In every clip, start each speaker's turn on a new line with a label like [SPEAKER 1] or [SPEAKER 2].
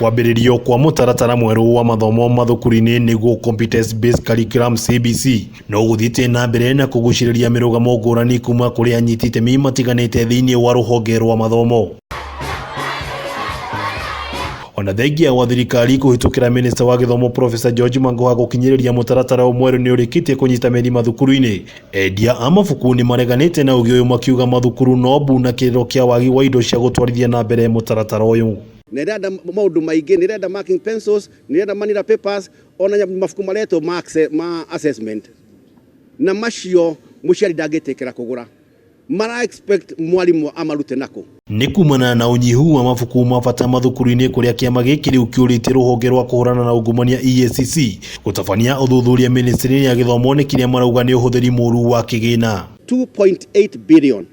[SPEAKER 1] kwambĩrĩrio kwa mũtaratara mwerũ wa mathomo mathukuru-inĩ nĩguo competence based curriculum CBC no gũthiĩte na mbere na kũgucĩrĩria mĩrũgamo ngũrani kuma kũrĩ anyiti itemi matiganĩte thĩinĩ wa rũhonge rwa mathomo. Ona thengia wa thirikari kũhĩtũkĩra minista wa gĩthomo Professor George Magoha gũkinyĩrĩria mũtaratara mwerũ nĩ ũrĩkĩtie kũnyita meri mathukuru-inĩ. Endia a mabuku nĩ mareganĩte na ũgĩ ũyũ makiuga mathukuru no mbu na kĩrĩro kĩa wagi wa indo cia gũtwarithia na mbere mũtaratara ũyũ.
[SPEAKER 2] Nĩrenda maũndũ maingĩ, nĩrenda marking pencils, nĩrenda manila papers, ona mabuku maretwo ma assessment. Na macio mũciari ndangĩtĩkĩra kũgũra. Mara expect mwalimu amarute nako.
[SPEAKER 1] Nĩ kumana na ũnyihu wa mabuku ma bata mathukuru-inĩ kũrĩa kĩama gĩkĩ rĩu kĩũrĩtie rũhonge rwa kũhũrana na ungumania EACC gũtabania ũthuthuria ministry ya gĩthomo nĩ kĩrĩa marauga nĩ ũhũthĩri mũũru wa kĩgĩna.
[SPEAKER 2] 2.8 billion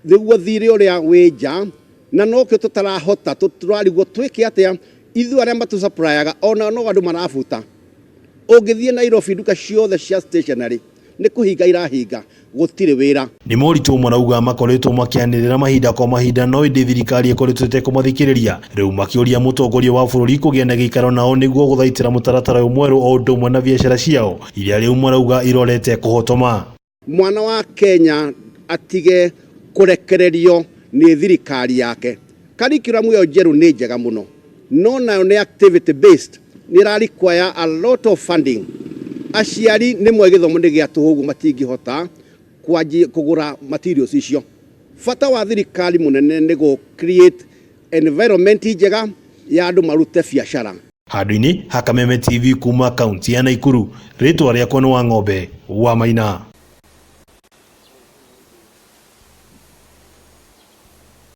[SPEAKER 2] nĩguo thirĩ ũrĩa wĩ nja, na nokĩo tũtarahota tũrarigwo twĩke atĩa ithuĩ arĩa matũsupply-aga ona no andũ marabuta. Ũngĩthiĩ Nairobi nduka ciothe cia stationery nĩ kũhinga irahinga gũtirĩ wĩra.
[SPEAKER 1] Nĩ moritũ marauga makoretwo makĩanĩrĩra mahinda kwa mahinda no ĩndĩ thirikari ĩkoretwo ĩtekũmathikĩrĩria. Rĩu makĩũria mũtongoria wa bũrũri kũgĩa na gĩikaro nao nĩguo gũthaitĩra mũtaratara ũyũ mwerũ o ũndũ ũmwe na biacara ciao iria rĩu marauga irorete kũhotoma.
[SPEAKER 2] Mwana wa Kenya atige kũrekererio nĩ thirikari yake. Curriculum ĩyo njerũ nĩ njega mũno, no nayo nĩ activity based, nĩ ĩra require a lot of funding. Aciari nĩ mwe gĩthomo nĩ gĩa tũhũgũ matingĩhota kũgũra materials icio. Bata wa thirikari mũnene nĩ gũ create environment njega ya andũ marute biacara.
[SPEAKER 1] Handũ-inĩ ha Kameme TV kuma kaunti ya Nakuru, rĩtwa rĩakwa nĩ Wang'ombe wa Maina.